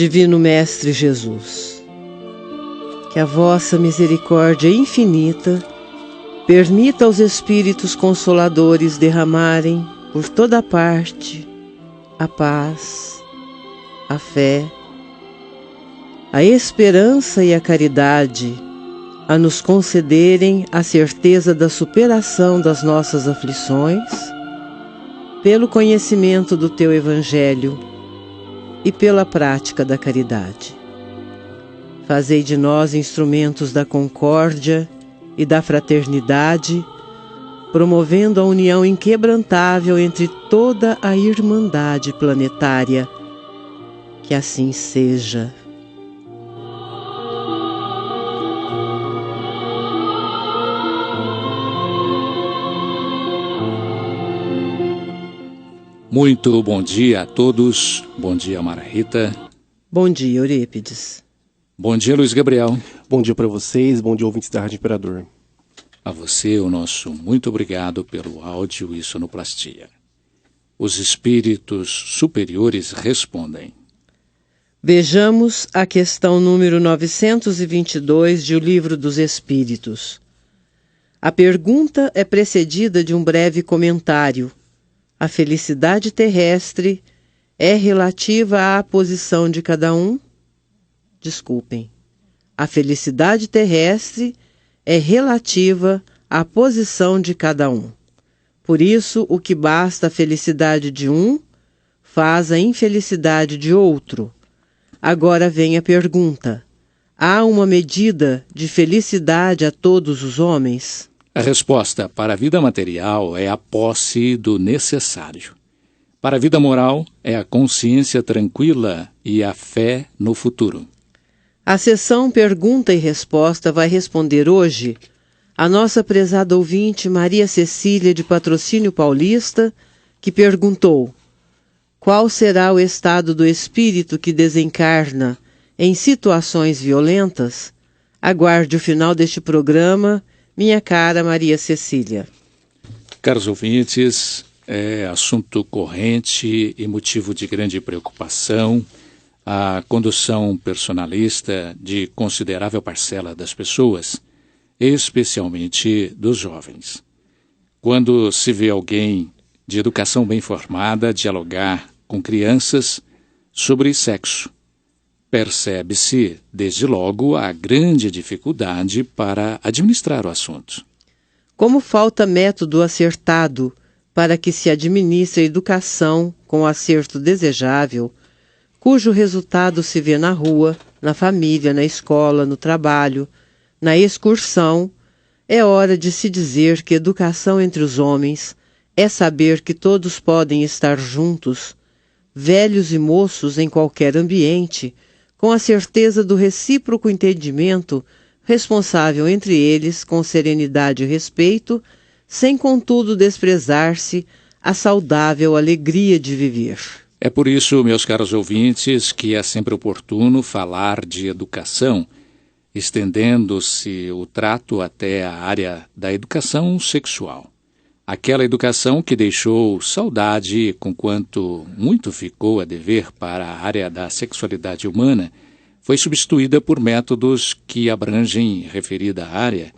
Divino Mestre Jesus, que a vossa misericórdia infinita permita aos Espíritos Consoladores derramarem por toda parte a paz, a fé, a esperança e a caridade, a nos concederem a certeza da superação das nossas aflições, pelo conhecimento do Teu Evangelho e pela prática da caridade. Fazei de nós instrumentos da concórdia e da fraternidade, promovendo a união inquebrantável entre toda a irmandade planetária. Que assim seja. Muito bom dia a todos. Bom dia, Mara Rita. Bom dia, Eurípides. Bom dia, Luiz Gabriel. Bom dia para vocês, bom dia, ouvintes da Rádio Imperador. A você, o nosso muito obrigado pelo áudio e sonoplastia. Os espíritos superiores respondem. Vejamos a questão número 922 de O Livro dos Espíritos. A pergunta é precedida de um breve comentário. A felicidade terrestre é relativa à posição de cada um? Desculpem. A felicidade terrestre é relativa à posição de cada um. Por isso, o que basta a felicidade de um, faz a infelicidade de outro. Agora vem a pergunta. Há uma medida de felicidade a todos os homens? A resposta para a vida material é a posse do necessário. Para a vida moral é a consciência tranquila e a fé no futuro. A sessão Pergunta e Resposta vai responder hoje a nossa prezada ouvinte Maria Cecília de Patrocínio Paulista, que perguntou: qual será o estado do espírito que desencarna em situações violentas? Aguarde o final deste programa, minha cara Maria Cecília. Caros ouvintes, é assunto corrente e motivo de grande preocupação a condução personalista de considerável parcela das pessoas, especialmente dos jovens. Quando se vê alguém de educação bem formada dialogar com crianças sobre sexo, percebe-se, desde logo, a grande dificuldade para administrar o assunto. Como falta método acertado para que se administre a educação com o acerto desejável, cujo resultado se vê na rua, na família, na escola, no trabalho, na excursão, é hora de se dizer que educação entre os homens é saber que todos podem estar juntos, velhos e moços em qualquer ambiente, com a certeza do recíproco entendimento, responsável entre eles com serenidade e respeito, sem contudo desprezar-se a saudável alegria de viver. É por isso, meus caros ouvintes, que é sempre oportuno falar de educação, estendendo-se o trato até a área da educação sexual. Aquela educação que deixou saudade, conquanto muito ficou a dever para a área da sexualidade humana, foi substituída por métodos que abrangem referida área,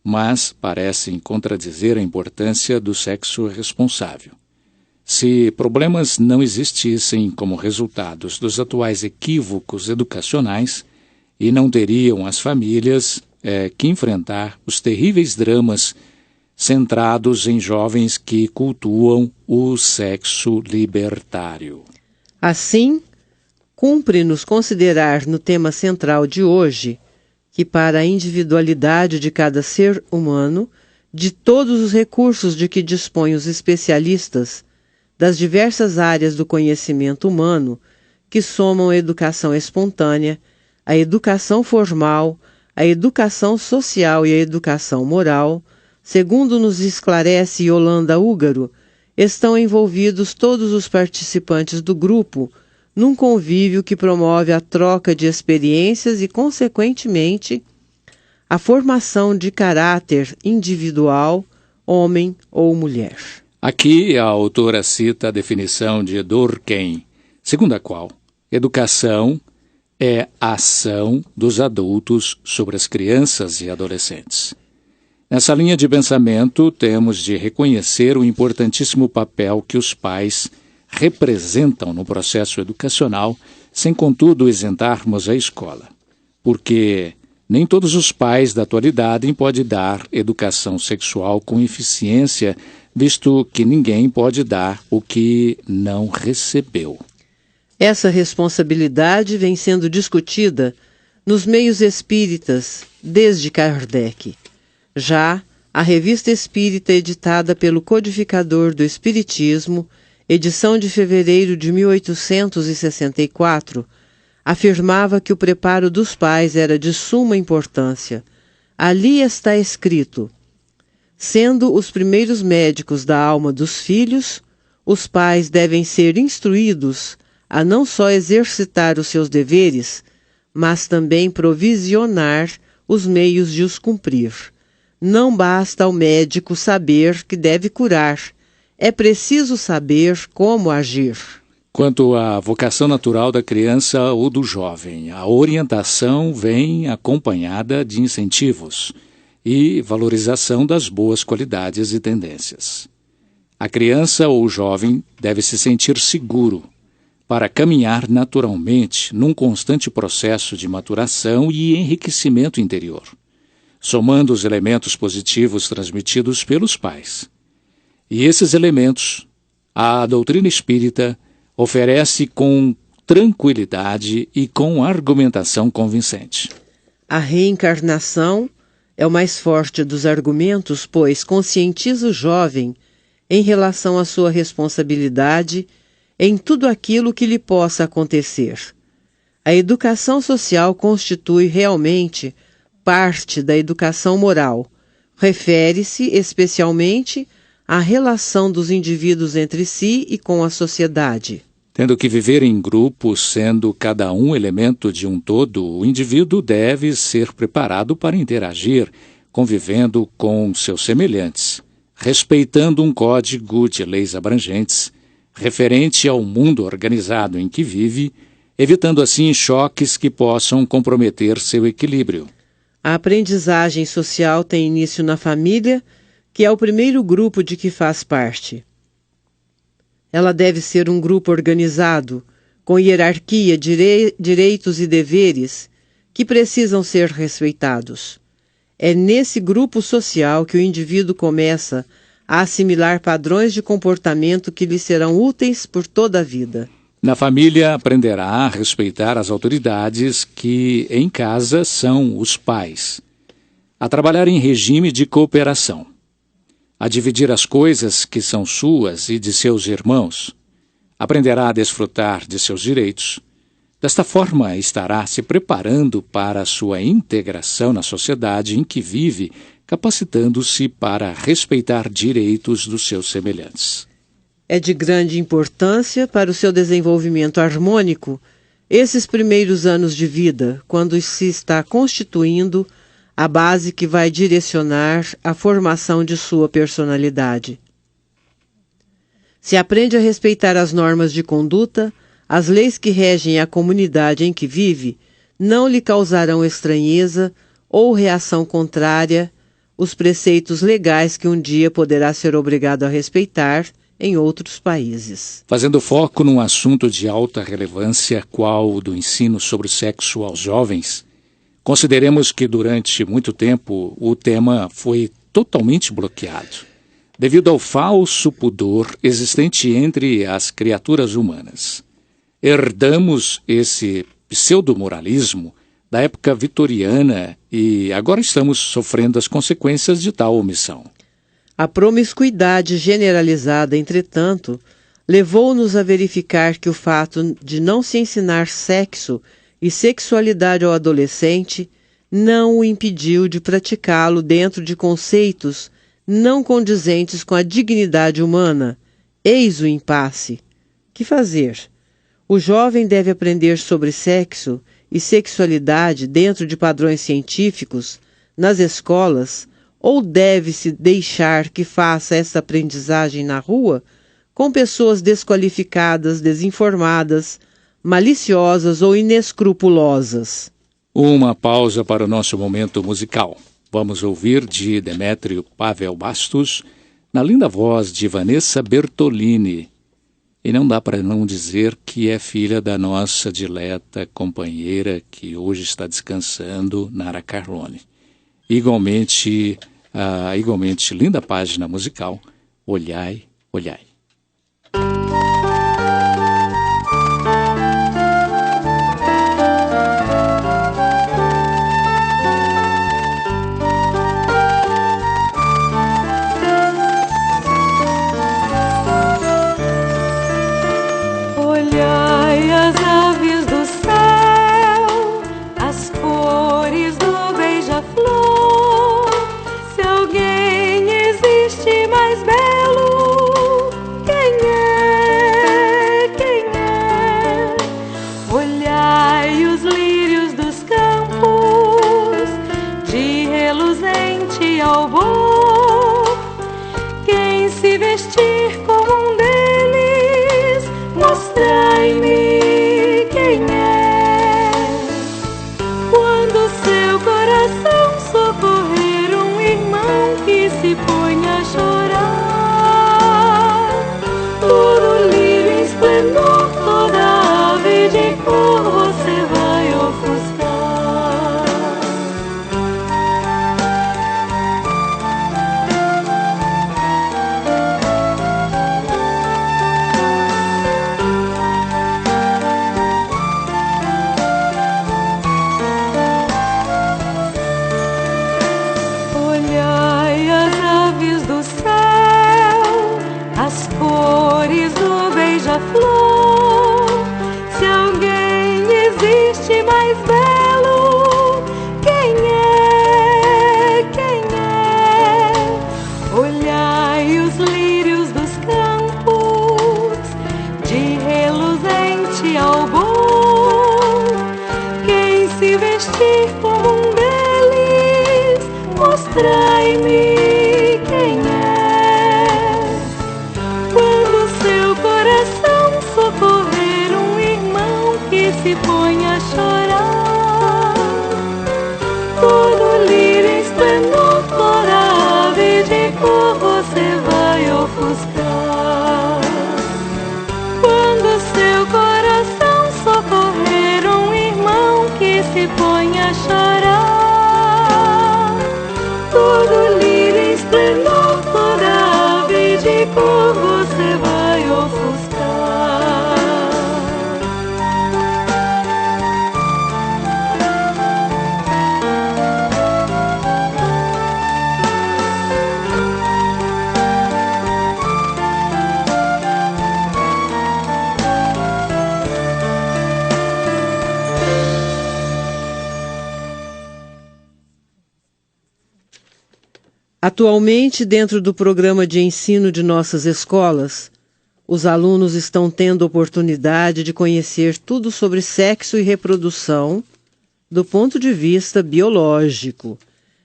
mas parecem contradizer a importância do sexo responsável. Se problemas não existissem como resultados dos atuais equívocos educacionais, e não teriam as famílias que enfrentar os terríveis dramas centrados em jovens que cultuam o sexo libertário. Assim, cumpre-nos considerar no tema central de hoje que para a individualidade de cada ser humano, de todos os recursos de que dispõem os especialistas das diversas áreas do conhecimento humano, que somam a educação espontânea, a educação formal, a educação social e a educação moral, segundo nos esclarece Yolanda Úgaro, estão envolvidos todos os participantes do grupo num convívio que promove a troca de experiências e, consequentemente, a formação de caráter individual, homem ou mulher. Aqui a autora cita a definição de Durkheim, segundo a qual educação é a ação dos adultos sobre as crianças e adolescentes. Nessa linha de pensamento, temos de reconhecer o importantíssimo papel que os pais representam no processo educacional, sem contudo isentarmos a escola, porque nem todos os pais da atualidade podem dar educação sexual com eficiência, visto que ninguém pode dar o que não recebeu. Essa responsabilidade vem sendo discutida nos meios espíritas desde Kardec. Já a Revista Espírita, editada pelo Codificador do Espiritismo, edição de fevereiro de 1864, afirmava que o preparo dos pais era de suma importância. Ali está escrito: sendo os primeiros médicos da alma dos filhos, os pais devem ser instruídos a não só exercitar os seus deveres, mas também provisionar os meios de os cumprir. Não basta ao médico saber que deve curar, é preciso saber como agir. Quanto à vocação natural da criança ou do jovem, a orientação vem acompanhada de incentivos e valorização das boas qualidades e tendências. A criança ou o jovem deve se sentir seguro para caminhar naturalmente num constante processo de maturação e enriquecimento interior, somando os elementos positivos transmitidos pelos pais. E esses elementos, a doutrina espírita oferece com tranquilidade e com argumentação convincente. A reencarnação é o mais forte dos argumentos, pois conscientiza o jovem em relação à sua responsabilidade em tudo aquilo que lhe possa acontecer. A educação social constitui realmente parte da educação moral. Refere-se especialmente à relação dos indivíduos entre si e com a sociedade. Tendo que viver em grupo, sendo cada um elemento de um todo, o indivíduo deve ser preparado para interagir, convivendo com seus semelhantes, respeitando um código de leis abrangentes, referente ao mundo organizado em que vive, evitando assim choques que possam comprometer seu equilíbrio. A aprendizagem social tem início na família, que é o primeiro grupo de que faz parte. Ela deve ser um grupo organizado, com hierarquia, direitos e deveres, que precisam ser respeitados. É nesse grupo social que o indivíduo começa a assimilar padrões de comportamento que lhe serão úteis por toda a vida. Na família, aprenderá a respeitar as autoridades que, em casa, são os pais, a trabalhar em regime de cooperação, a dividir as coisas que são suas e de seus irmãos, aprenderá a desfrutar de seus direitos. Desta forma, estará se preparando para a sua integração na sociedade em que vive, capacitando-se para respeitar direitos dos seus semelhantes. É de grande importância para o seu desenvolvimento harmônico esses primeiros anos de vida, quando se está constituindo a base que vai direcionar a formação de sua personalidade. Se aprende a respeitar as normas de conduta, as leis que regem a comunidade em que vive não lhe causarão estranheza ou reação contrária os preceitos legais que um dia poderá ser obrigado a respeitar em outros países. Fazendo foco num assunto de alta relevância, qual o do ensino sobre o sexo aos jovens, consideremos que durante muito tempo o tema foi totalmente bloqueado, devido ao falso pudor existente entre as criaturas humanas. Herdamos esse pseudo-moralismo da época vitoriana e agora estamos sofrendo as consequências de tal omissão. A promiscuidade generalizada, entretanto, levou-nos a verificar que o fato de não se ensinar sexo e sexualidade ao adolescente não o impediu de praticá-lo dentro de conceitos não condizentes com a dignidade humana. Eis o impasse. Que fazer? O jovem deve aprender sobre sexo e sexualidade dentro de padrões científicos, nas escolas, ou deve-se deixar que faça essa aprendizagem na rua com pessoas desqualificadas, desinformadas, maliciosas ou inescrupulosas. Uma pausa para o nosso momento musical. Vamos ouvir de Demétrio Pavel Bastos, na linda voz de Vanessa Bertolini. E não dá para não dizer que é filha da nossa dileta companheira que hoje está descansando, Nara Carlone. Igualmente linda página musical, Olhai, Olhai. Mostrai-me quem é. Quando seu coração socorrer um irmão que se põe a chorar, todo lírio esplendor, toda ave de cor você vai ofuscar. Quando seu coração socorrer um irmão que se põe a chorar, todo lírio esplendor, toda ave de cor você vai ofuscar. Atualmente, dentro do programa de ensino de nossas escolas, os alunos estão tendo oportunidade de conhecer tudo sobre sexo e reprodução do ponto de vista biológico.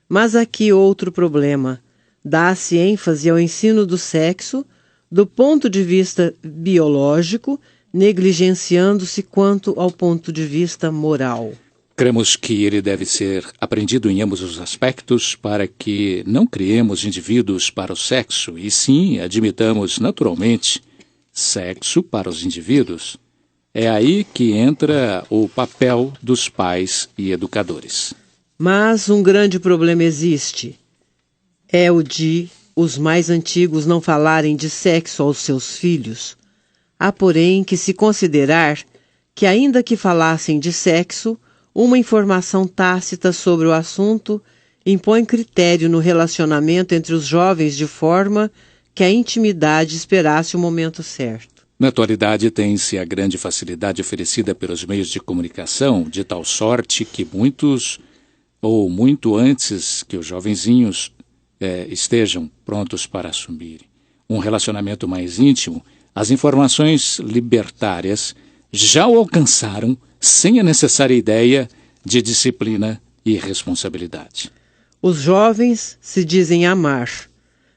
Mas aqui outro problema: dá-se ênfase ao ensino do sexo do ponto de vista biológico, negligenciando-se quanto ao ponto de vista moral. Cremos que ele deve ser aprendido em ambos os aspectos para que não criemos indivíduos para o sexo e sim admitamos naturalmente sexo para os indivíduos. É aí que entra o papel dos pais e educadores. Mas um grande problema existe. É o de os mais antigos não falarem de sexo aos seus filhos. Há, porém, que se considerar que, ainda que falassem de sexo, uma informação tácita sobre o assunto impõe critério no relacionamento entre os jovens de forma que a intimidade esperasse o momento certo. Na atualidade tem-se a grande facilidade oferecida pelos meios de comunicação, de tal sorte que muitos, ou muito antes que os jovenzinhos estejam prontos para assumir um relacionamento mais íntimo, as informações libertárias já o alcançaram sem a necessária ideia de disciplina e responsabilidade. Os jovens se dizem amar,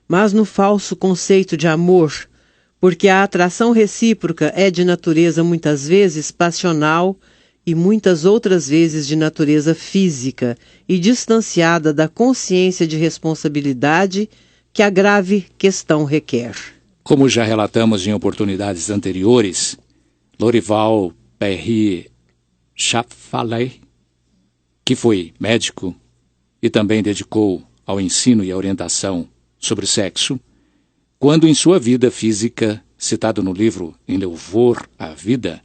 mas no falso conceito de amor, porque a atração recíproca é de natureza muitas vezes passional e muitas outras vezes de natureza física e distanciada da consciência de responsabilidade que a grave questão requer. Como já relatamos em oportunidades anteriores, Lorival Perry Chaffaley, que foi médico e também dedicou ao ensino e à orientação sobre sexo, quando em sua vida física, citado no livro Em Louvor à Vida,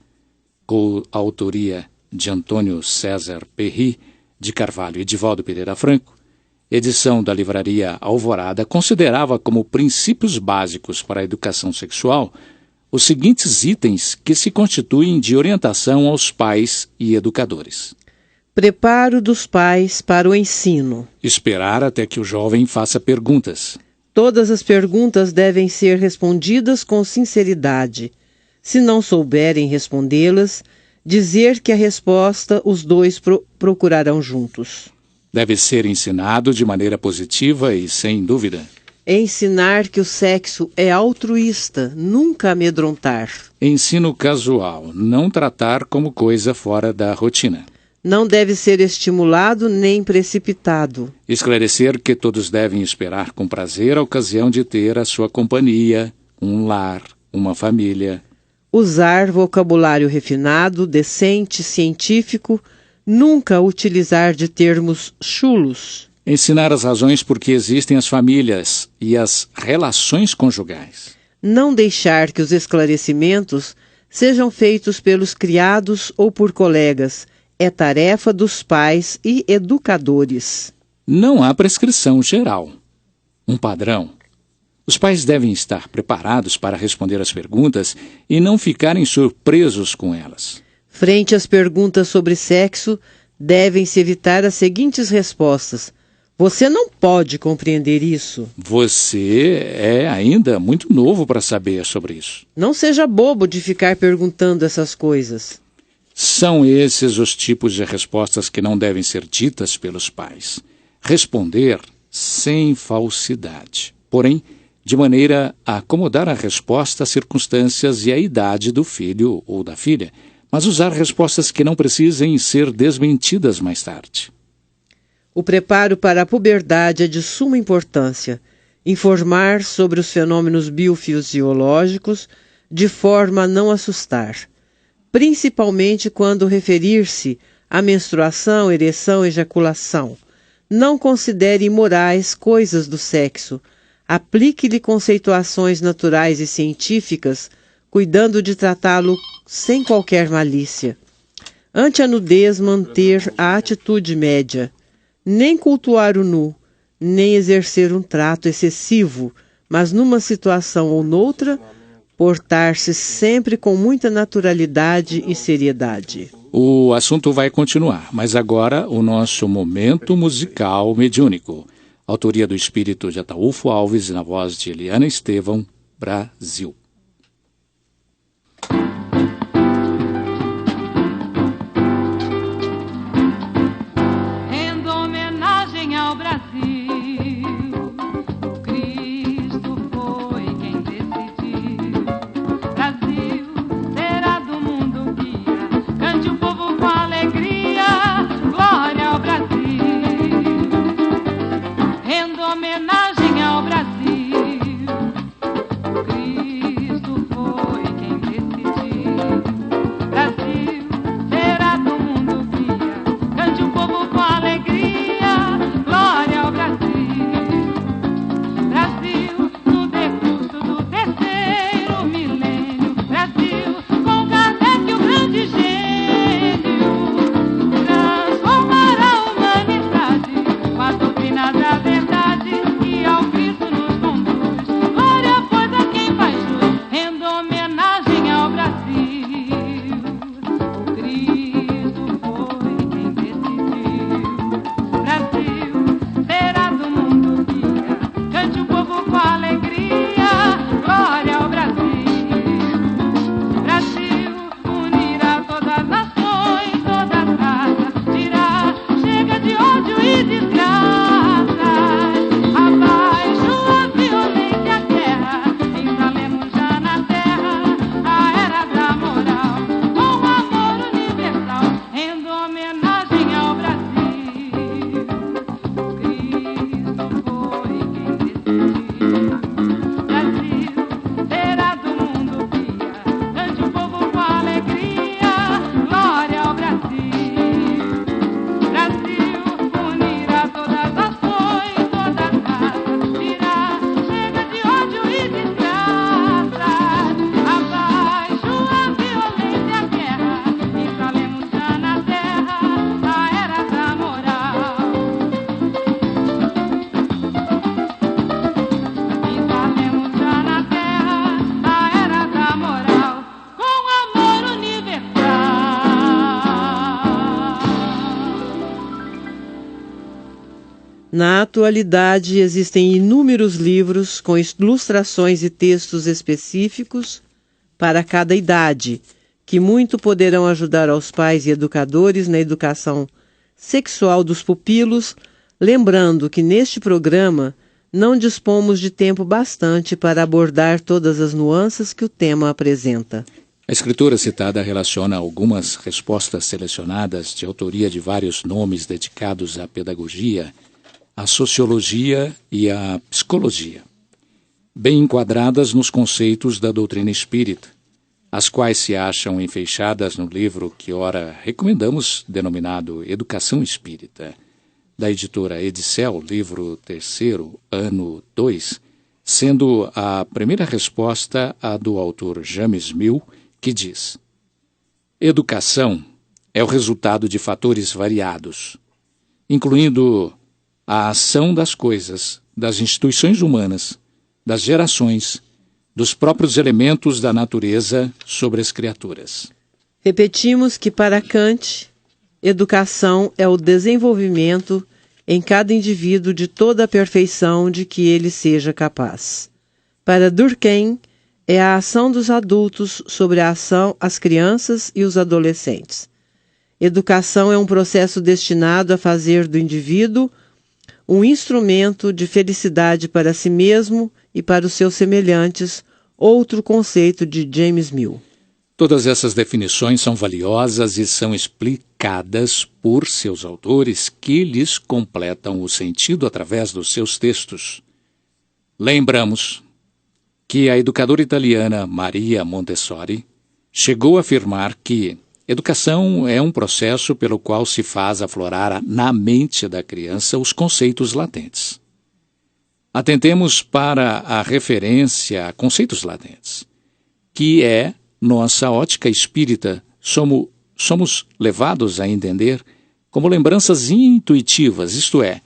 com a autoria de Antônio César Perry de Carvalho e Divaldo Pereira Franco, edição da livraria Alvorada, considerava como princípios básicos para a educação sexual os seguintes itens que se constituem de orientação aos pais e educadores. Preparo dos pais para o ensino. Esperar até que o jovem faça perguntas. Todas as perguntas devem ser respondidas com sinceridade. Se não souberem respondê-las, dizer que a resposta os dois procurarão juntos. Deve ser ensinado de maneira positiva e sem dúvida. Ensinar que o sexo é altruísta, nunca amedrontar. Ensino casual, não tratar como coisa fora da rotina. Não deve ser estimulado nem precipitado. Esclarecer que todos devem esperar com prazer a ocasião de ter a sua companhia, um lar, uma família. Usar vocabulário refinado, decente, científico, nunca utilizar de termos chulos. Ensinar as razões por que existem as famílias e as relações conjugais. Não deixar que os esclarecimentos sejam feitos pelos criados ou por colegas. É tarefa dos pais e educadores. Não há prescrição geral. Um padrão. Os pais devem estar preparados para responder às perguntas e não ficarem surpresos com elas. Frente às perguntas sobre sexo, devem-se evitar as seguintes respostas. Você não pode compreender isso. Você é ainda muito novo para saber sobre isso. Não seja bobo de ficar perguntando essas coisas. São esses os tipos de respostas que não devem ser ditas pelos pais. Responder sem falsidade, porém, de maneira a acomodar a resposta às circunstâncias e à idade do filho ou da filha, mas usar respostas que não precisem ser desmentidas mais tarde. O preparo para a puberdade é de suma importância. Informar sobre os fenômenos biofisiológicos de forma a não assustar. Principalmente quando referir-se à menstruação, ereção, ejaculação. Não considere imorais coisas do sexo. Aplique-lhe conceituações naturais e científicas, cuidando de tratá-lo sem qualquer malícia. Ante a nudez, manter a atitude média. Nem cultuar o nu, nem exercer um trato excessivo, mas numa situação ou noutra, portar-se sempre com muita naturalidade e seriedade. O assunto vai continuar, mas agora o nosso momento musical mediúnico. Autoria do espírito de Ataúfo Alves, na voz de Eliana Estevão, Brasil. Rendo homenagem ao Brasil. Homenagem ao Brasil, Cristo Na atualidade, existem inúmeros livros com ilustrações e textos específicos para cada idade, que muito poderão ajudar aos pais e educadores na educação sexual dos pupilos, lembrando que neste programa não dispomos de tempo bastante para abordar todas as nuances que o tema apresenta. A escritura citada relaciona algumas respostas selecionadas de autoria de vários nomes dedicados à pedagogia, à sociologia e à psicologia, bem enquadradas nos conceitos da doutrina espírita, as quais se acham enfeixadas no livro que ora recomendamos, denominado Educação Espírita, da editora Edicel, livro 3º, ano 2, sendo a primeira resposta a do autor James Mill, que diz: educação é o resultado de fatores variados, incluindo a ação das coisas, das instituições humanas, das gerações, dos próprios elementos da natureza sobre as criaturas. Repetimos que para Kant, educação é o desenvolvimento em cada indivíduo de toda a perfeição de que ele seja capaz. Para Durkheim, é a ação dos adultos sobre a ação às crianças e os adolescentes. Educação é um processo destinado a fazer do indivíduo um instrumento de felicidade para si mesmo e para os seus semelhantes, outro conceito de James Mill. Todas essas definições são valiosas e são explicadas por seus autores, que lhes completam o sentido através dos seus textos. Lembramos que a educadora italiana Maria Montessori chegou a afirmar que educação é um processo pelo qual se faz aflorar na mente da criança os conceitos latentes. Atentemos para a referência a conceitos latentes, que é nossa ótica espírita, somos levados a entender como lembranças intuitivas, isto é,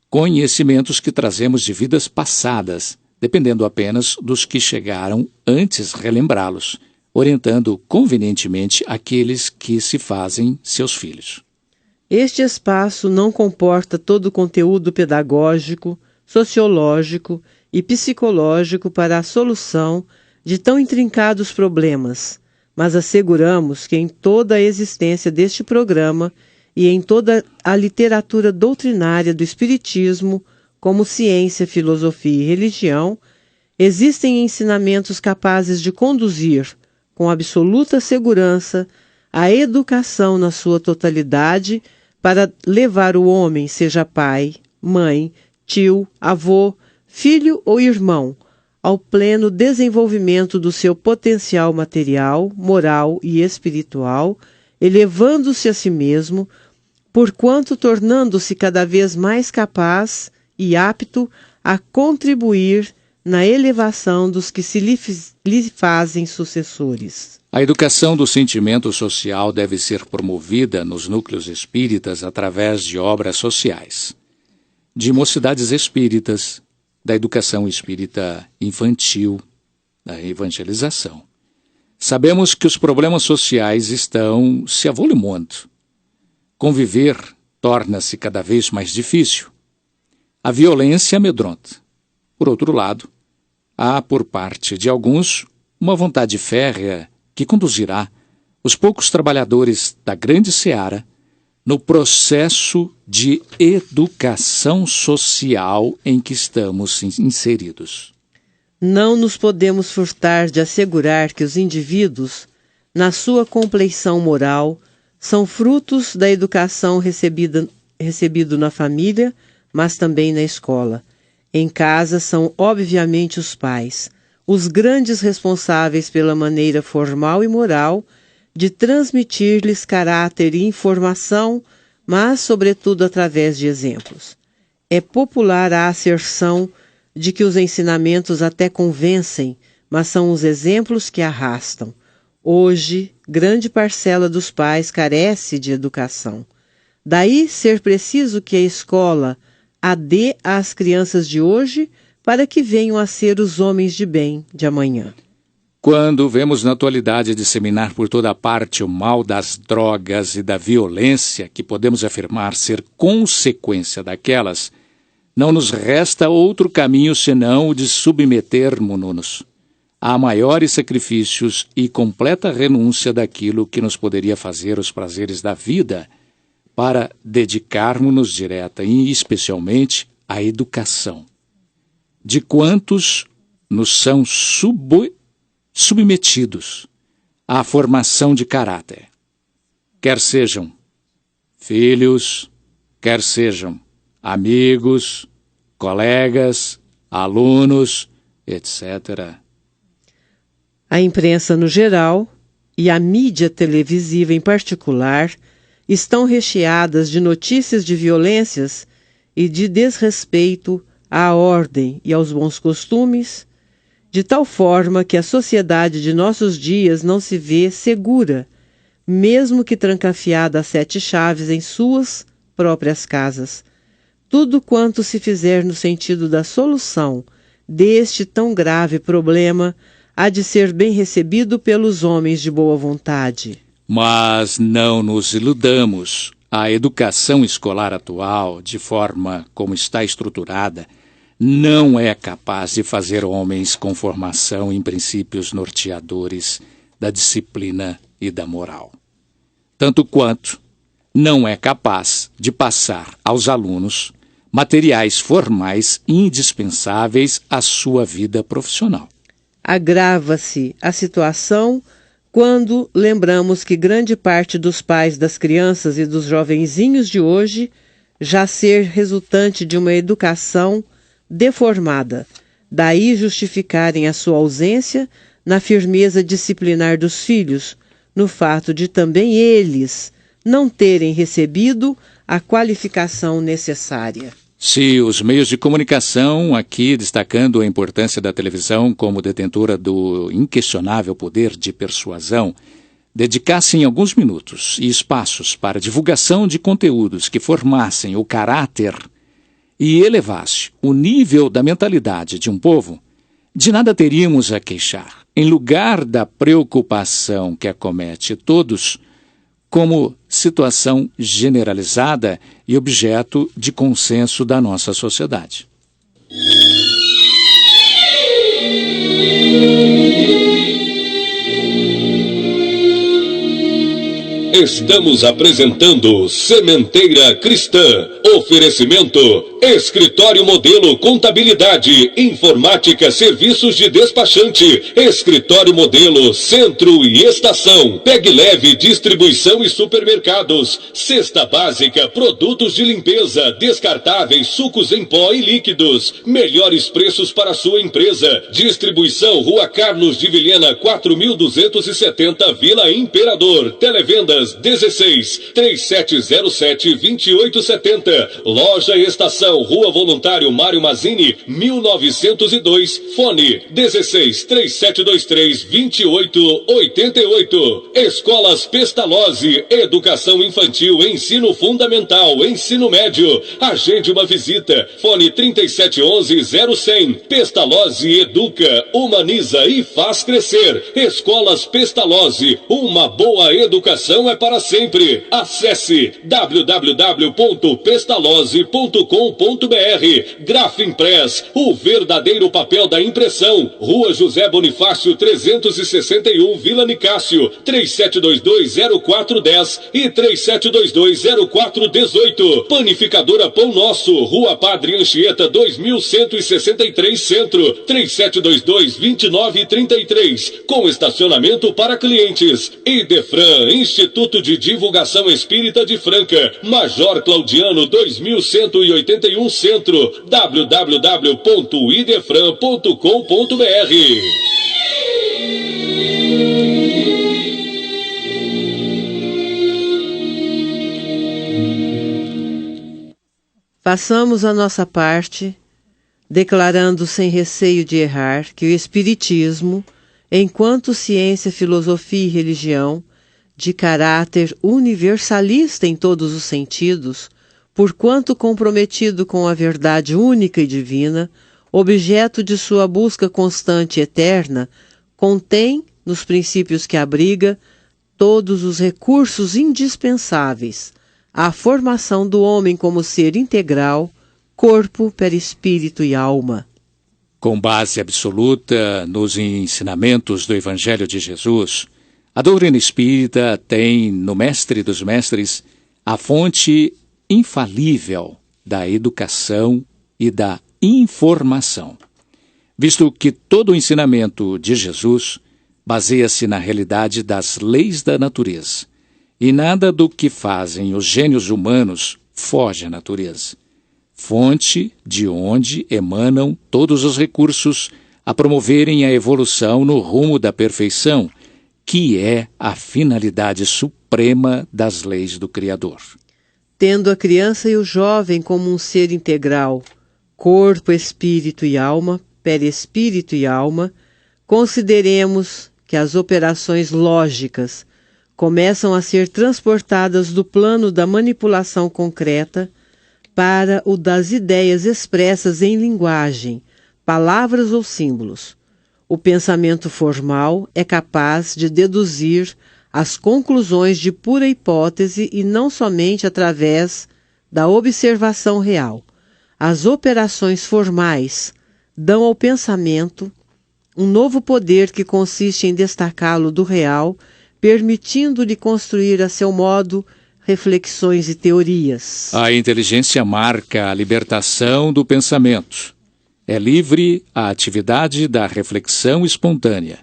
conhecimentos que trazemos de vidas passadas, dependendo apenas dos que chegaram antes relembrá-los, orientando convenientemente aqueles que se fazem seus filhos. Este espaço não comporta todo o conteúdo pedagógico, sociológico e psicológico para a solução de tão intrincados problemas, mas asseguramos que em toda a existência deste programa e em toda a literatura doutrinária do Espiritismo, como ciência, filosofia e religião, existem ensinamentos capazes de conduzir, com absoluta segurança, a educação na sua totalidade para levar o homem, seja pai, mãe, tio, avô, filho ou irmão, ao pleno desenvolvimento do seu potencial material, moral e espiritual, elevando-se a si mesmo, porquanto tornando-se cada vez mais capaz e apto a contribuir na elevação dos que se lhe fazem sucessores. A educação do sentimento social deve ser promovida nos núcleos espíritas através de obras sociais, de mocidades espíritas, da educação espírita infantil, da evangelização. Sabemos que os problemas sociais estão se avolumando. Conviver torna-se cada vez mais difícil. A violência amedronta. Por outro lado, há por parte de alguns uma vontade férrea que conduzirá os poucos trabalhadores da grande seara no processo de educação social em que estamos inseridos. Não nos podemos furtar de assegurar que os indivíduos, na sua compleição moral, são frutos da educação recebido na família, mas também na escola. Em casa são obviamente os pais, os grandes responsáveis pela maneira formal e moral de transmitir-lhes caráter e informação, mas sobretudo através de exemplos. É popular a asserção de que os ensinamentos até convencem, mas são os exemplos que arrastam. Hoje, grande parcela dos pais carece de educação. Daí ser preciso que a escola a dê às crianças de hoje para que venham a ser os homens de bem de amanhã. Quando vemos na atualidade disseminar por toda parte o mal das drogas e da violência que podemos afirmar ser consequência daquelas, não nos resta outro caminho senão o de submetermos-nos a maiores sacrifícios e completa renúncia daquilo que nos poderia fazer os prazeres da vida, para dedicarmos-nos direta e especialmente à educação de quantos nos são submetidos à formação de caráter, quer sejam filhos, quer sejam amigos, colegas, alunos, etc. A imprensa no geral e a mídia televisiva em particular estão recheadas de notícias de violências e de desrespeito à ordem e aos bons costumes, de tal forma que a sociedade de nossos dias não se vê segura, mesmo que trancafiada a 7 chaves em suas próprias casas. Tudo quanto se fizer no sentido da solução deste tão grave problema há de ser bem recebido pelos homens de boa vontade. Mas não nos iludamos. A educação escolar atual, de forma como está estruturada, não é capaz de fazer homens com formação em princípios norteadores da disciplina e da moral. Tanto quanto não é capaz de passar aos alunos materiais formais indispensáveis à sua vida profissional. Agrava-se a situação quando lembramos que grande parte dos pais das crianças e dos jovenzinhos de hoje já ser resultante de uma educação deformada, daí justificarem a sua ausência na firmeza disciplinar dos filhos, no fato de também eles não terem recebido a qualificação necessária. Se os meios de comunicação, aqui destacando a importância da televisão como detentora do inquestionável poder de persuasão, dedicassem alguns minutos e espaços para divulgação de conteúdos que formassem o caráter e elevasse o nível da mentalidade de um povo, de nada teríamos a queixar. Em lugar da preocupação que acomete todos, como situação generalizada e objeto de consenso da nossa sociedade. Estamos apresentando Sementeira Cristã. Oferecimento: Escritório Modelo Contabilidade, Informática, Serviços de Despachante, Escritório Modelo Centro e Estação, Pegue Leve Distribuição e Supermercados, Cesta Básica, Produtos de Limpeza, Descartáveis, Sucos em Pó e Líquidos, melhores preços para sua empresa. Distribuição Rua Carlos de Vilhena 4270, Vila Imperador. Televendas 16 3707 2870. Loja Estação, Rua Voluntário Mário Mazzini 1902. Fone 16 3723 2888. Escolas Pestalozzi, Educação Infantil, Ensino Fundamental, Ensino Médio. Agende uma visita. Fone 3711-0100. Pestalozzi educa, humaniza e faz crescer. Escolas Pestalozzi, uma boa educação é para sempre. Acesse www.pestalozzi.com.br. Grafimpress, o verdadeiro papel da impressão. Rua José Bonifácio 361, Vila Nicásio, 3722-0410 e 3722-0418. Panificadora Pão Nosso, Rua Padre Anchieta 2163 Centro, 3722-2933, com estacionamento para clientes. Idefran, Instituto de Divulgação Espírita de Franca, Major Claudiano 2181 Centro, www.idefran.com.br. Façamos a nossa parte, declarando sem receio de errar que o Espiritismo, enquanto ciência, filosofia e religião, de caráter universalista em todos os sentidos, porquanto comprometido com a verdade única e divina, objeto de sua busca constante e eterna, contém, nos princípios que abriga, todos os recursos indispensáveis à formação do homem como ser integral, corpo, perispírito e alma. Com base absoluta nos ensinamentos do Evangelho de Jesus, a doutrina espírita tem no Mestre dos Mestres a fonte infalível da educação e da informação, visto que todo o ensinamento de Jesus baseia-se na realidade das leis da natureza, e nada do que fazem os gênios humanos foge à natureza, fonte de onde emanam todos os recursos a promoverem a evolução no rumo da perfeição, que é a finalidade suprema das leis do Criador. Tendo a criança e o jovem como um ser integral, corpo, espírito e alma, perispírito e alma, consideremos que as operações lógicas começam a ser transportadas do plano da manipulação concreta para o das ideias expressas em linguagem, palavras ou símbolos. O pensamento formal é capaz de deduzir as conclusões de pura hipótese e não somente através da observação real. As operações formais dão ao pensamento um novo poder que consiste em destacá-lo do real, permitindo-lhe construir a seu modo reflexões e teorias. A inteligência marca a libertação do pensamento. É livre a atividade da reflexão espontânea.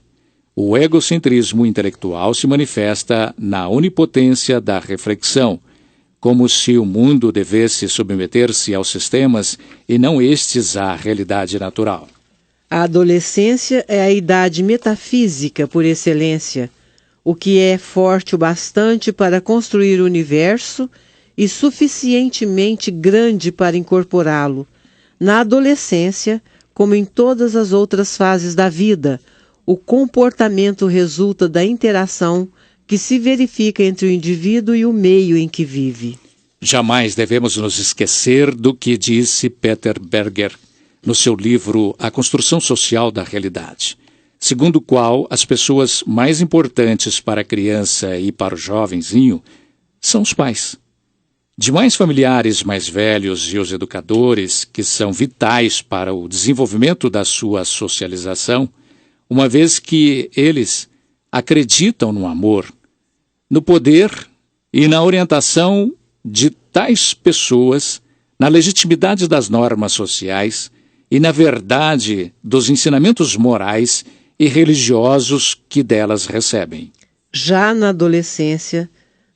O egocentrismo intelectual se manifesta na onipotência da reflexão, como se o mundo devesse submeter-se aos sistemas e não estes à realidade natural. A adolescência é a idade metafísica por excelência, o que é forte o bastante para construir o universo e suficientemente grande para incorporá-lo. Na adolescência, como em todas as outras fases da vida, o comportamento resulta da interação que se verifica entre o indivíduo e o meio em que vive. Jamais devemos nos esquecer do que disse Peter Berger no seu livro A Construção Social da Realidade, segundo o qual as pessoas mais importantes para a criança e para o jovenzinho são os pais. Demais familiares mais velhos e os educadores, que são vitais para o desenvolvimento da sua socialização, uma vez que eles acreditam no amor, no poder e na orientação de tais pessoas, na legitimidade das normas sociais e na verdade dos ensinamentos morais e religiosos que delas recebem. Já na adolescência,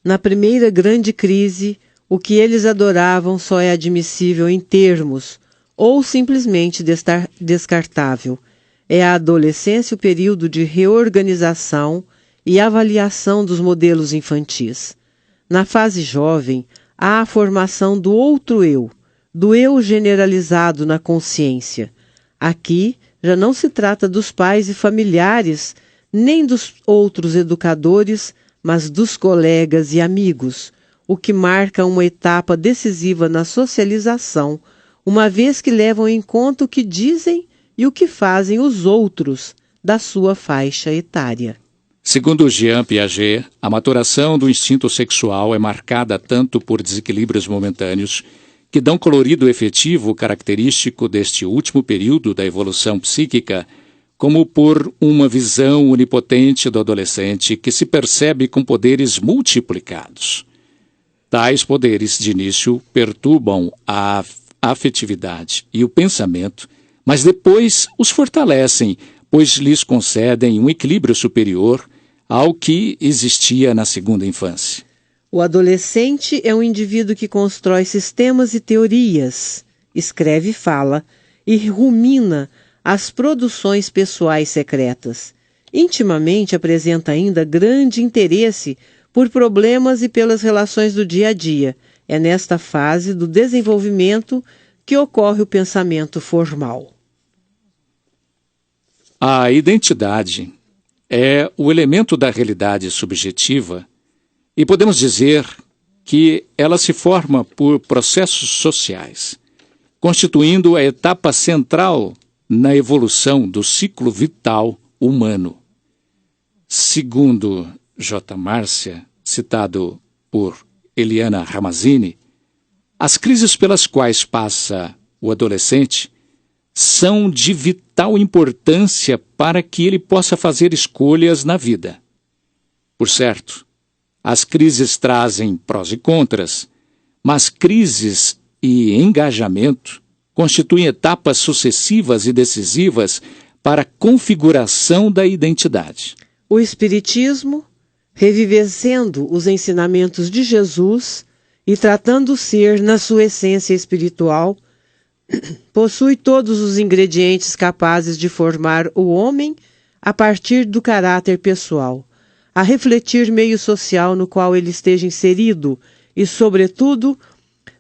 na primeira grande crise, o que eles adoravam só é admissível em termos ou simplesmente descartável. É a adolescência o período de reorganização e avaliação dos modelos infantis. Na fase jovem, há a formação do outro eu, do eu generalizado na consciência. Aqui já não se trata dos pais e familiares, nem dos outros educadores, mas dos colegas e amigos, o que marca uma etapa decisiva na socialização, uma vez que levam em conta o que dizem e o que fazem os outros da sua faixa etária. Segundo Jean Piaget, a maturação do instinto sexual é marcada tanto por desequilíbrios momentâneos, que dão colorido efetivo característico deste último período da evolução psíquica, como por uma visão onipotente do adolescente que se percebe com poderes multiplicados. Tais poderes, de início, perturbam a afetividade e o pensamento, mas depois os fortalecem, pois lhes concedem um equilíbrio superior ao que existia na segunda infância. O adolescente é um indivíduo que constrói sistemas e teorias, escreve e fala, e rumina as produções pessoais secretas. Intimamente apresenta ainda grande interesse por problemas e pelas relações do dia a dia. É nesta fase do desenvolvimento que ocorre o pensamento formal. A identidade é o elemento da realidade subjetiva e podemos dizer que ela se forma por processos sociais, constituindo a etapa central na evolução do ciclo vital humano. Segundo J. Márcia, citado por Eliana Ramazzini, as crises pelas quais passa o adolescente, são de vital importância para que ele possa fazer escolhas na vida. Por certo, as crises trazem prós e contras, mas crises e engajamento constituem etapas sucessivas e decisivas para a configuração da identidade. O Espiritismo, revivendo os ensinamentos de Jesus e tratando o ser na sua essência espiritual, possui todos os ingredientes capazes de formar o homem a partir do caráter pessoal, a refletir meio social no qual ele esteja inserido e, sobretudo,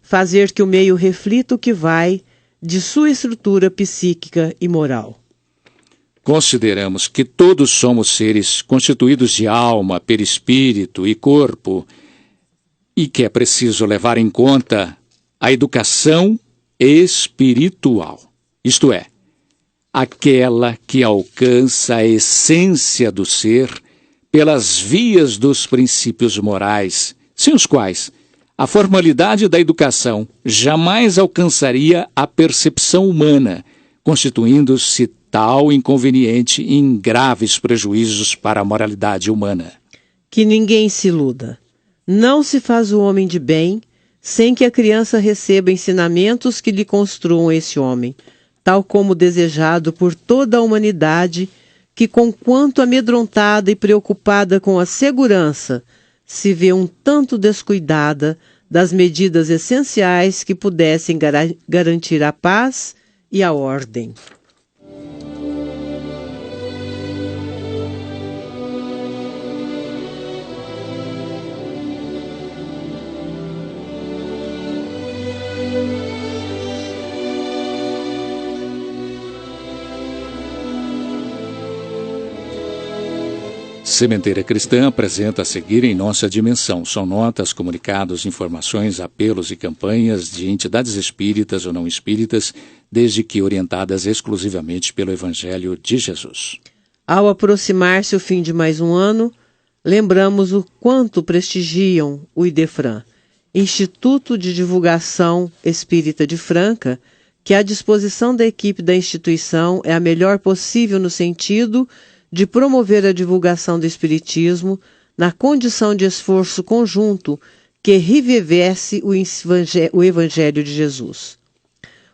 fazer que o meio reflita o que vai de sua estrutura psíquica e moral. Consideramos que todos somos seres constituídos de alma, perispírito e corpo, e que é preciso levar em conta a educação espiritual, isto é, aquela que alcança a essência do ser pelas vias dos princípios morais, sem os quais a formalidade da educação jamais alcançaria a percepção humana, constituindo-se tal inconveniente em graves prejuízos para a moralidade humana. Que ninguém se iluda. Não se faz o homem de bem sem que a criança receba ensinamentos que lhe construam esse homem, tal como desejado por toda a humanidade, que, conquanto amedrontada e preocupada com a segurança, se vê um tanto descuidada das medidas essenciais que pudessem garantir a paz e a ordem. Sementeira Cristã apresenta a seguir em nossa dimensão. São notas, comunicados, informações, apelos e campanhas de entidades espíritas ou não espíritas, desde que orientadas exclusivamente pelo Evangelho de Jesus. Ao aproximar-se o fim de mais um ano, lembramos o quanto prestigiam o IDEFRAN, Instituto de Divulgação Espírita de Franca, que a disposição da equipe da instituição é a melhor possível no sentido de promover a divulgação do Espiritismo na condição de esforço conjunto que revivesse o Evangelho de Jesus.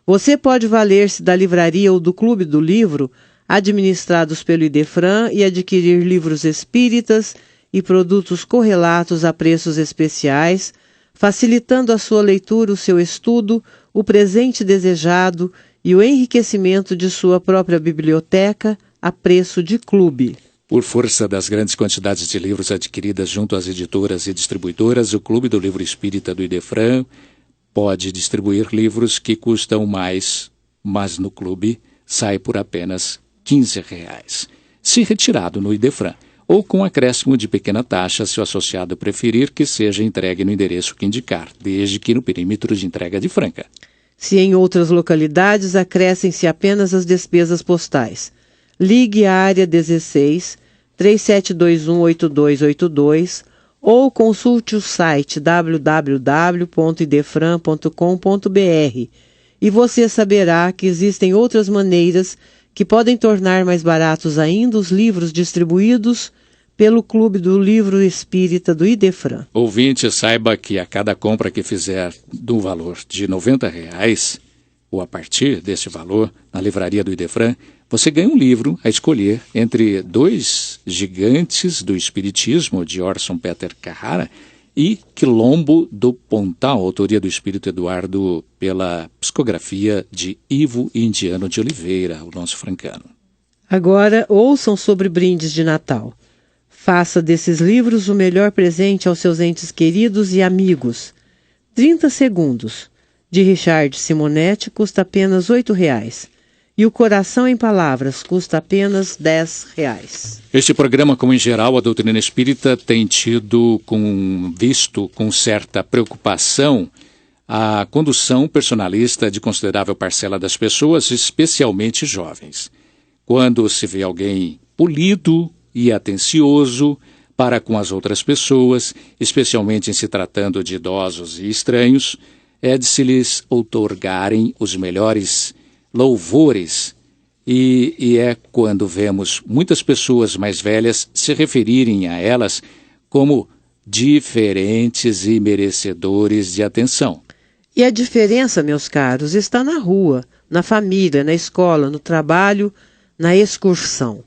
Você pode valer-se da livraria ou do Clube do Livro, administrados pelo IDEFRAN, e adquirir livros espíritas e produtos correlatos a preços especiais, facilitando a sua leitura, o seu estudo, o presente desejado e o enriquecimento de sua própria biblioteca, a preço de clube. Por força das grandes quantidades de livros adquiridas junto às editoras e distribuidoras, o Clube do Livro Espírita do IDEFRAN pode distribuir livros que custam mais, mas no clube sai por apenas R$15, se retirado no IDEFRAN, ou com acréscimo de pequena taxa, se o associado preferir que seja entregue no endereço que indicar, desde que no perímetro de entrega de Franca. Se em outras localidades, acrescem-se apenas as despesas postais. Ligue à área 16 37218282 ou consulte o site www.idefran.com.br e você saberá que existem outras maneiras que podem tornar mais baratos ainda os livros distribuídos pelo Clube do Livro Espírita do IDEFRAN. Ouvinte, saiba que a cada compra que fizer do valor de R$90, ou a partir desse valor, na livraria do IDEFRAN, você ganha um livro a escolher entre Dois Gigantes do Espiritismo, de Orson Peter Carrara, e Quilombo do Pontal, autoria do Espírito Eduardo, pela psicografia de Ivo Indiano de Oliveira, o nosso francano. Agora, ouçam sobre brindes de Natal. Faça desses livros o melhor presente aos seus entes queridos e amigos. 30 segundos, de Richard Simonetti, custa apenas R$8. E o Coração em Palavras custa apenas R$10. Este programa, como em geral a doutrina espírita, tem tido visto com certa preocupação a condução personalista de considerável parcela das pessoas, especialmente jovens. Quando se vê alguém polido e atencioso para com as outras pessoas, especialmente em se tratando de idosos e estranhos, é de se lhes outorgarem os melhores louvores, e é quando vemos muitas pessoas mais velhas se referirem a elas como diferentes e merecedores de atenção. E a diferença, meus caros, está na rua, na família, na escola, no trabalho, na excursão.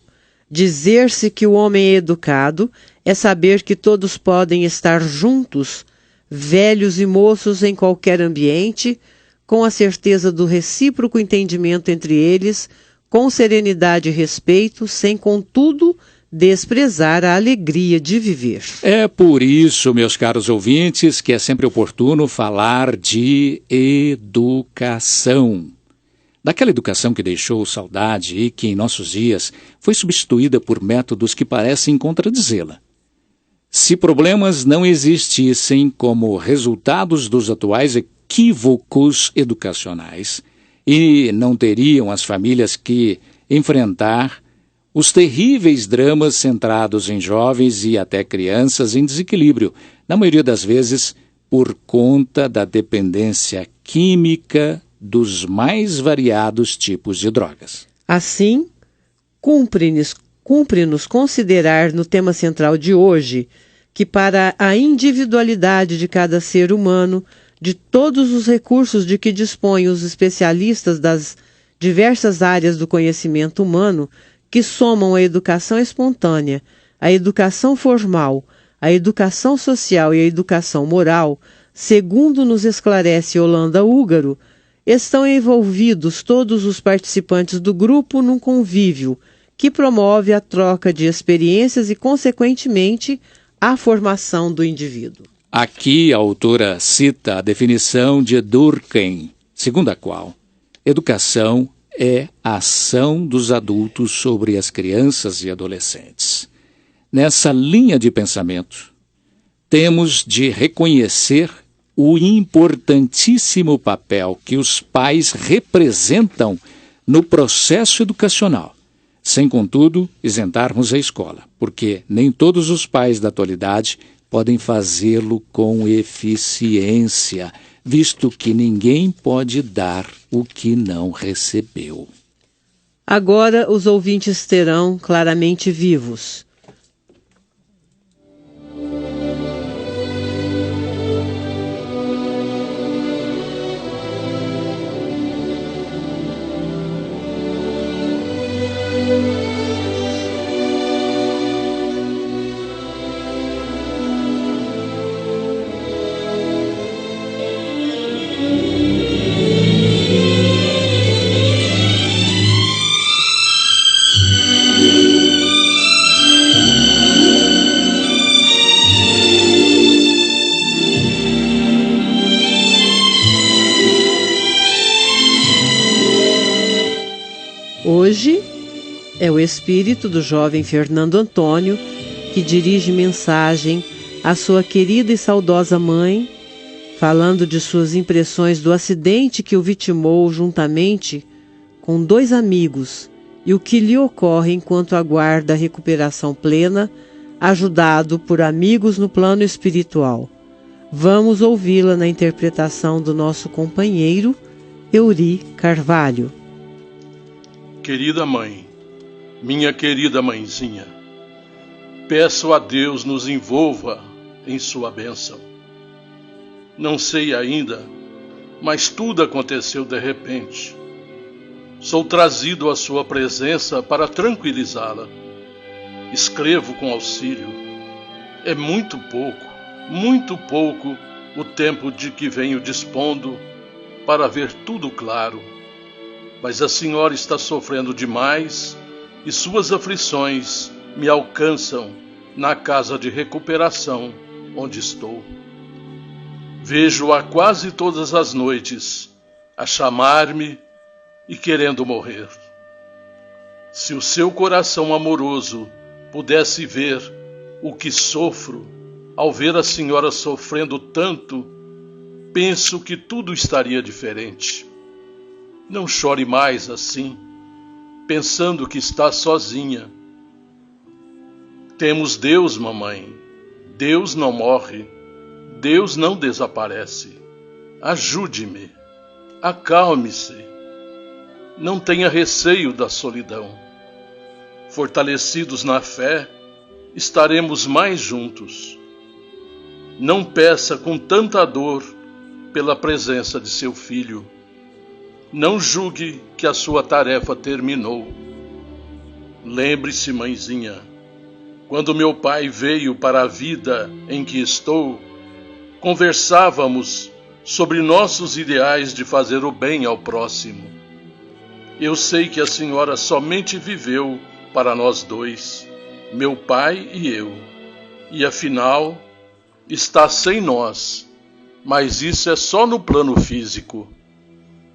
Dizer-se que o homem é educado é saber que todos podem estar juntos, velhos e moços em qualquer ambiente, com a certeza do recíproco entendimento entre eles, com serenidade e respeito, sem, contudo, desprezar a alegria de viver. É por isso, meus caros ouvintes, que é sempre oportuno falar de educação. Daquela educação que deixou saudade e que, em nossos dias, foi substituída por métodos que parecem contradizê-la. Se problemas não existissem como resultados dos atuais equívocos educacionais, e não teriam as famílias que enfrentar os terríveis dramas centrados em jovens e até crianças em desequilíbrio, na maioria das vezes por conta da dependência química dos mais variados tipos de drogas. Assim, cumpre-nos considerar no tema central de hoje que para a individualidade de cada ser humano, de todos os recursos de que dispõem os especialistas das diversas áreas do conhecimento humano, que somam a educação espontânea, a educação formal, a educação social e a educação moral, segundo nos esclarece Holanda Húgaro, estão envolvidos todos os participantes do grupo num convívio que promove a troca de experiências e, consequentemente, a formação do indivíduo. Aqui a autora cita a definição de Durkheim, segundo a qual educação é a ação dos adultos sobre as crianças e adolescentes. Nessa linha de pensamento, temos de reconhecer o importantíssimo papel que os pais representam no processo educacional, sem, contudo, isentarmos a escola, porque nem todos os pais da atualidade podem fazê-lo com eficiência, visto que ninguém pode dar o que não recebeu. Agora os ouvintes terão claramente vivos. Hoje é o espírito do jovem Fernando Antônio que dirige mensagem à sua querida e saudosa mãe, falando de suas impressões do acidente que o vitimou juntamente com 2 amigos e o que lhe ocorre enquanto aguarda a recuperação plena, ajudado por amigos no plano espiritual. Vamos ouvi-la na interpretação do nosso companheiro Euri Carvalho. Querida mãe, minha querida mãezinha, peço a Deus nos envolva em sua bênção. Não sei ainda, mas tudo aconteceu de repente. Sou trazido à sua presença para tranquilizá-la. Escrevo com auxílio. É muito pouco o tempo de que venho dispondo para ver tudo claro. Mas a senhora está sofrendo demais e suas aflições me alcançam na casa de recuperação onde estou. Vejo-a quase todas as noites a chamar-me e querendo morrer. Se o seu coração amoroso pudesse ver o que sofro ao ver a senhora sofrendo tanto, penso que tudo estaria diferente. Não chore mais assim, pensando que está sozinha. Temos Deus, mamãe. Deus não morre. Deus não desaparece. ajude-me, acalme-se, não tenha receio da solidão. Fortalecidos na fé, estaremos mais juntos. Não peça com tanta dor pela presença de seu filho. Não julgue que a sua tarefa terminou. Lembre-se, mãezinha, quando meu pai veio para a vida em que estou, conversávamos sobre nossos ideais de fazer o bem ao próximo. Eu sei que a senhora somente viveu para nós dois, meu pai e eu, e afinal está sem nós, mas isso é só no plano físico.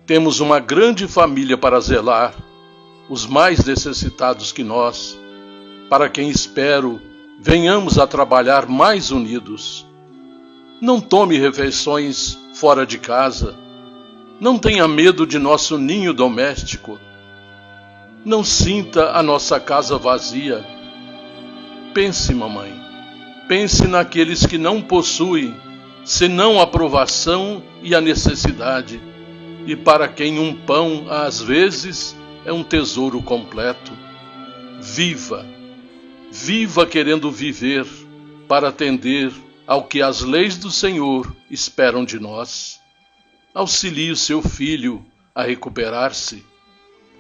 Temos uma grande família para zelar, os mais necessitados que nós, para quem espero venhamos a trabalhar mais unidos. Não tome refeições fora de casa. Não tenha medo de nosso ninho doméstico. Não sinta a nossa casa vazia. Pense, mamãe, pense naqueles que não possuem senão a aprovação e a necessidade, e para quem um pão, às vezes, é um tesouro completo. Viva, viva querendo viver para atender ao que as leis do Senhor esperam de nós. Auxilie o seu filho a recuperar-se.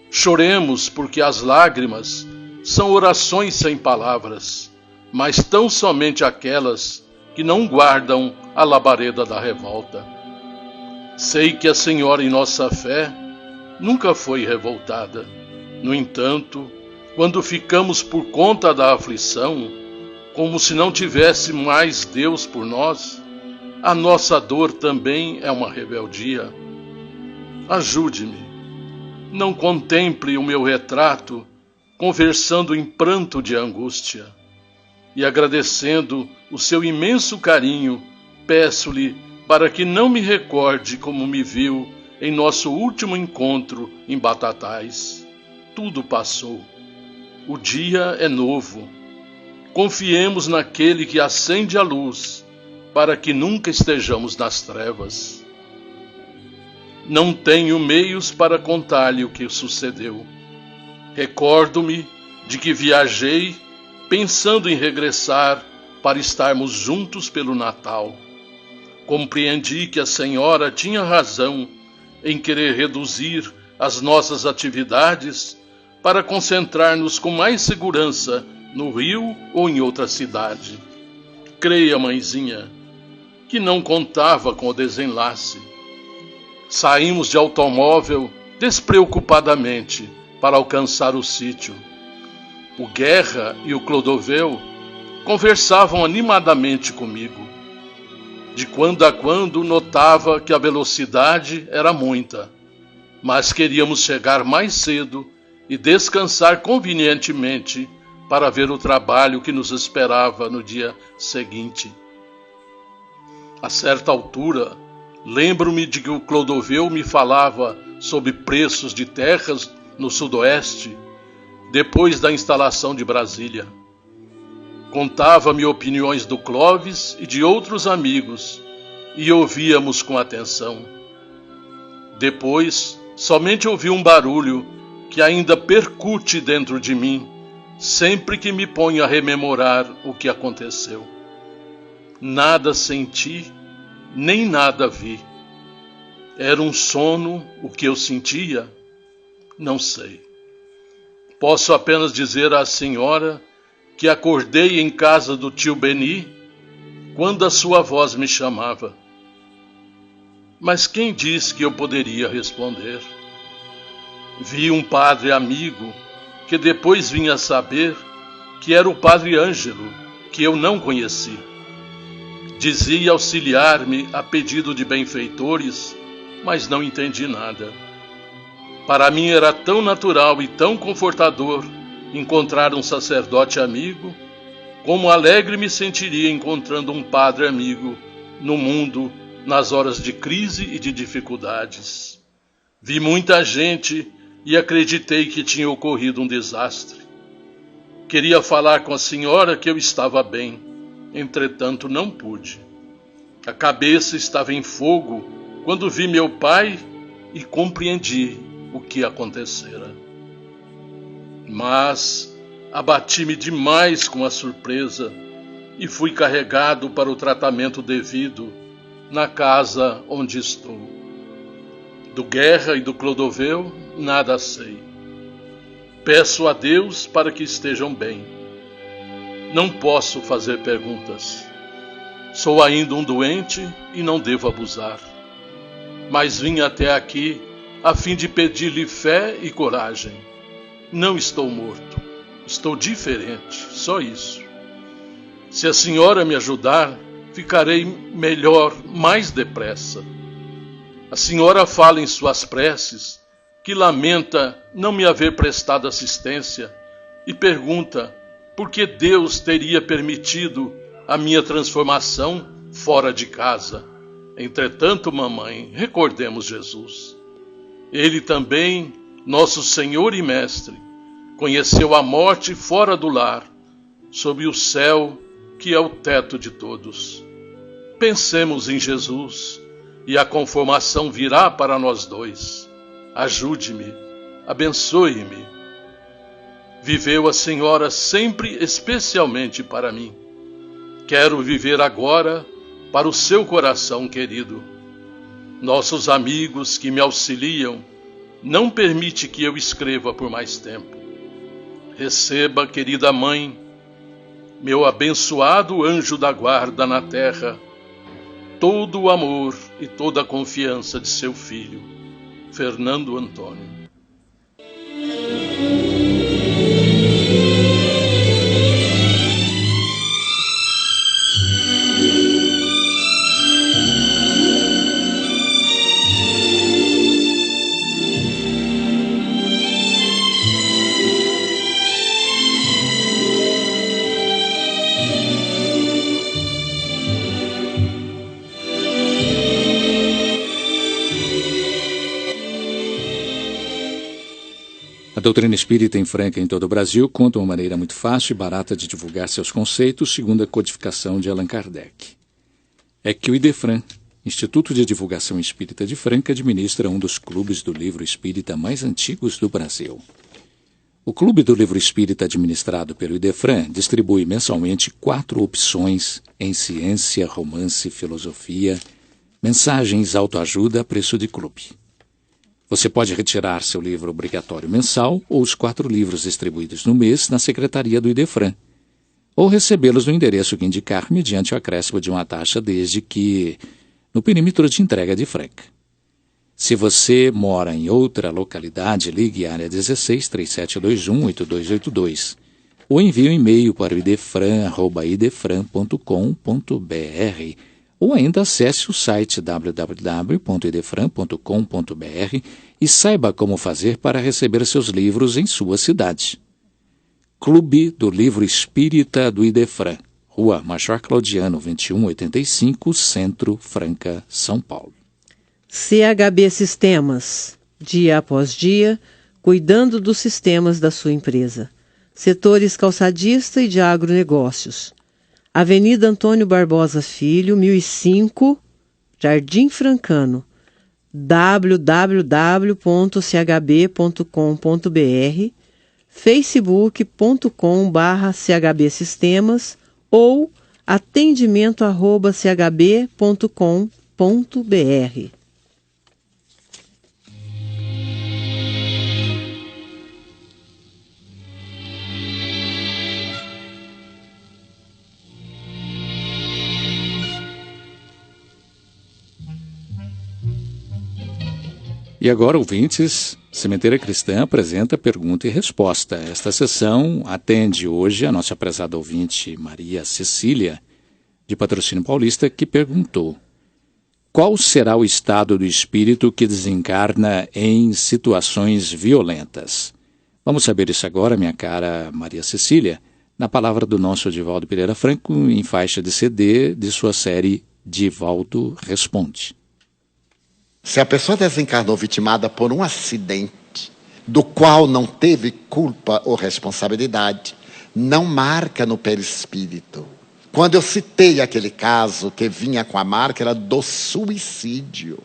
Choremos porque as lágrimas são orações sem palavras, mas tão somente aquelas que não guardam a labareda da revolta. Sei que a senhora em nossa fé nunca foi revoltada. No entanto, quando ficamos por conta da aflição, como se não tivesse mais Deus por nós, a nossa dor também é uma rebeldia. Ajude-me. Não contemple o meu retrato conversando em pranto de angústia. E agradecendo o seu imenso carinho, peço-lhe para que não me recorde como me viu em nosso último encontro em Batatais. Tudo passou. O dia é novo. Confiemos naquele que acende a luz, para que nunca estejamos nas trevas. Não tenho meios para contar-lhe o que sucedeu. Recordo-me de que viajei pensando em regressar para estarmos juntos pelo Natal. Compreendi que a senhora tinha razão em querer reduzir as nossas atividades para concentrar-nos com mais segurança no Rio ou em outra cidade. Creia, mãezinha, que não contava com o desenlace. Saímos de automóvel despreocupadamente para alcançar o sítio. O Guerra e o Clodoveu conversavam animadamente comigo. De quando a quando notava que a velocidade era muita, mas queríamos chegar mais cedo e descansar convenientemente para ver o trabalho que nos esperava no dia seguinte. A certa altura, lembro-me de que o Clodoveu me falava sobre preços de terras no sudoeste, depois da instalação de Brasília. Contava-me opiniões do Clóvis e de outros amigos, e ouvíamos com atenção. Depois, somente ouvi um barulho que ainda percute dentro de mim, sempre que me ponho a rememorar o que aconteceu. Nada senti, nem nada vi. Era um sono o que eu sentia? Não sei. Posso apenas dizer à senhora que acordei em casa do tio Beni quando a sua voz me chamava. Mas quem disse que eu poderia responder? Vi um padre amigo que depois vim a saber que era o padre Ângelo, que eu não conheci. Dizia auxiliar-me a pedido de benfeitores, mas não entendi nada. Para mim era tão natural e tão confortador encontrar um sacerdote amigo, como alegre me sentiria encontrando um padre amigo no mundo nas horas de crise e de dificuldades. Vi muita gente e acreditei que tinha ocorrido um desastre. Queria falar com a senhora que eu estava bem, entretanto não pude. A cabeça estava em fogo quando vi meu pai e compreendi o que acontecera. Mas abati-me demais com a surpresa e fui carregado para o tratamento devido na casa onde estou. Do Guerra e do Clodoveu nada sei. Peço a Deus para que estejam bem. Não posso fazer perguntas. Sou ainda um doente e não devo abusar. Mas vim até aqui a fim de pedir-lhe fé e coragem. Não estou morto. Estou diferente, só isso. Se a senhora me ajudar, ficarei melhor mais depressa. A senhora fala em suas preces que lamenta não me haver prestado assistência e pergunta por que Deus teria permitido a minha transformação fora de casa. Entretanto, mamãe, recordemos Jesus. Ele também, nosso Senhor e Mestre, conheceu a morte fora do lar, sob o céu que é o teto de todos. Pensemos em Jesus e a conformação virá para nós dois. Ajude-me, abençoe-me. Viveu a senhora sempre especialmente para mim. Quero viver agora para o seu coração querido. Nossos amigos que me auxiliam não permitem que eu escreva por mais tempo. Receba, querida mãe, meu abençoado anjo da guarda na terra, todo o amor e toda a confiança de seu filho, Fernando Antônio. A doutrina espírita em Franca em todo o Brasil conta uma maneira muito fácil e barata de divulgar seus conceitos segundo a codificação de Allan Kardec. É que o IDEFRAN, Instituto de Divulgação Espírita de Franca, administra um dos clubes do livro espírita mais antigos do Brasil. O Clube do Livro Espírita, administrado pelo IDEFRAN, distribui mensalmente 4 opções em ciência, romance, filosofia, mensagens, autoajuda a preço de clube. Você pode retirar seu livro obrigatório mensal ou os 4 livros distribuídos no mês na secretaria do IDEFRAN, ou recebê-los no endereço que indicar mediante o acréscimo de uma taxa desde que no perímetro de entrega de Franca. Se você mora em outra localidade, ligue à área 16 3721 8282 ou envie um e-mail para o idefran@idefran.com.br ou ainda acesse o site www.idefran.com.br e saiba como fazer para receber seus livros em sua cidade. Clube do Livro Espírita do IDEFRAN, Rua Major Claudiano, 2185, Centro, Franca, São Paulo. CHB Sistemas, dia após dia, cuidando dos sistemas da sua empresa. Setores calçadista e de agronegócios. Avenida Antônio Barbosa Filho, 1005, Jardim Francano. www.chb.com.br, facebook.com/CHB Sistemas ou atendimento@chb.com.br. E agora, ouvintes, Sementeira Cristã apresenta pergunta e resposta. Esta sessão atende hoje a nossa prezada ouvinte Maria Cecília, de Patrocínio Paulista, que perguntou: qual será o estado do espírito que desencarna em situações violentas? Vamos saber isso agora, minha cara Maria Cecília, na palavra do nosso Divaldo Pereira Franco, em faixa de CD de sua série Divaldo Responde. Se a pessoa desencarnou vitimada por um acidente, do qual não teve culpa ou responsabilidade, não marca no perispírito. Quando eu citei aquele caso que vinha com a marca, era do suicídio.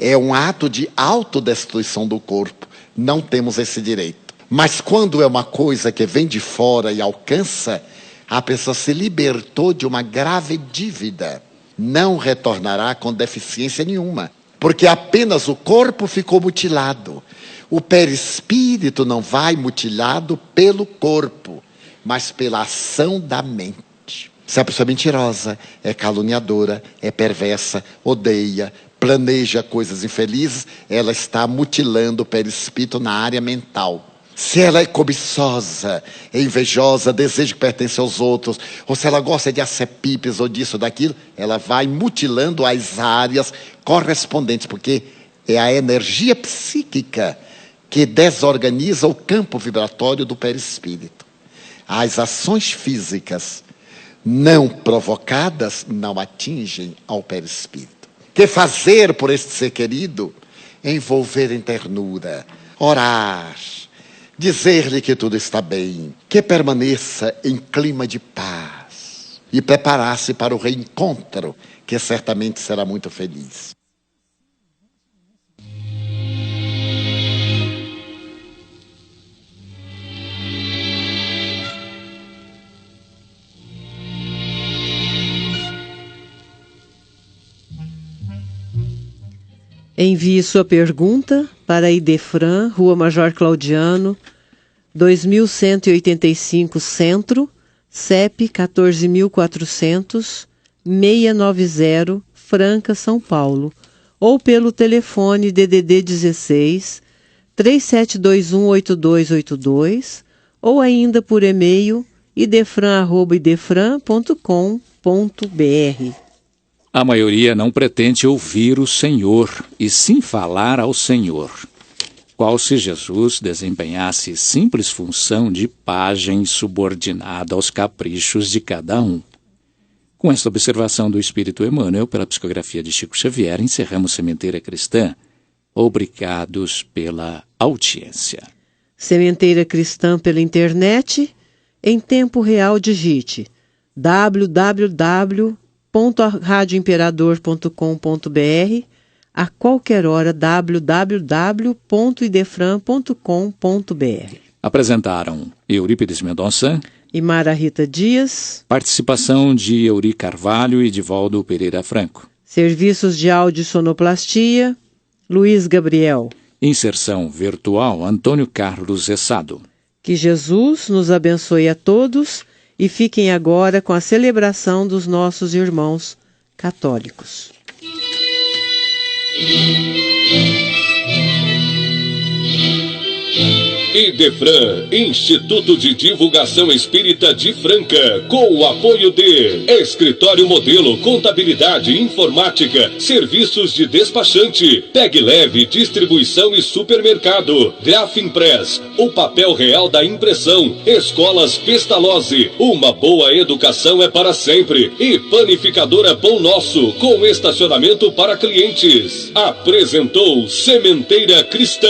É um ato de autodestruição do corpo. Não temos esse direito. Mas quando é uma coisa que vem de fora e alcança, a pessoa se libertou de uma grave dívida. Não retornará com deficiência nenhuma, porque apenas o corpo ficou mutilado. O perispírito não vai mutilado pelo corpo, mas pela ação da mente. Se a pessoa é mentirosa, é caluniadora, é perversa, odeia, planeja coisas infelizes, ela está mutilando o perispírito na área mental. Se ela é cobiçosa, é invejosa, deseja que pertence aos outros, ou se ela gosta de acepipes ou disso ou daquilo, ela vai mutilando as áreas correspondentes, porque é a energia psíquica que desorganiza o campo vibratório do perispírito. As ações físicas não provocadas não atingem ao perispírito. Que fazer por este ser querido? Envolver em ternura, orar, dizer-lhe que tudo está bem, que permaneça em clima de paz e preparar-se para o reencontro, que certamente será muito feliz. Envie sua pergunta para Idefran, Rua Major Claudiano, 2185 Centro, CEP 14.400-690, Franca, São Paulo, ou pelo telefone DDD 16 37218282, ou ainda por e-mail idefran@idefran.com.br. A maioria não pretende ouvir o Senhor, e sim falar ao Senhor. Qual se Jesus desempenhasse simples função de pajem subordinada aos caprichos de cada um. Com esta observação do Espírito Emmanuel, pela psicografia de Chico Xavier, encerramos Sementeira Cristã. Obrigados pela audiência. Sementeira Cristã pela internet, em tempo real digite www.radioimperador.com.br, a qualquer hora www.idefran.com.br. Apresentaram Eurípides Mendonça e Mara Rita Dias. Participação de Euri Carvalho e Divaldo Pereira Franco. Serviços de áudio e sonoplastia, Luiz Gabriel. Inserção virtual, Antônio Carlos Ressado. Que Jesus nos abençoe a todos e fiquem agora com a celebração dos nossos irmãos católicos. Idefran, Instituto de Divulgação Espírita de Franca, com o apoio de Escritório Modelo, Contabilidade, Informática, Serviços de Despachante, Tag Leve, Distribuição e Supermercado, Grafimpress, o papel real da impressão, Escolas Pestalozzi, uma boa educação é para sempre, e Panificadora Pão Nosso, com estacionamento para clientes. Apresentou Sementeira Cristã.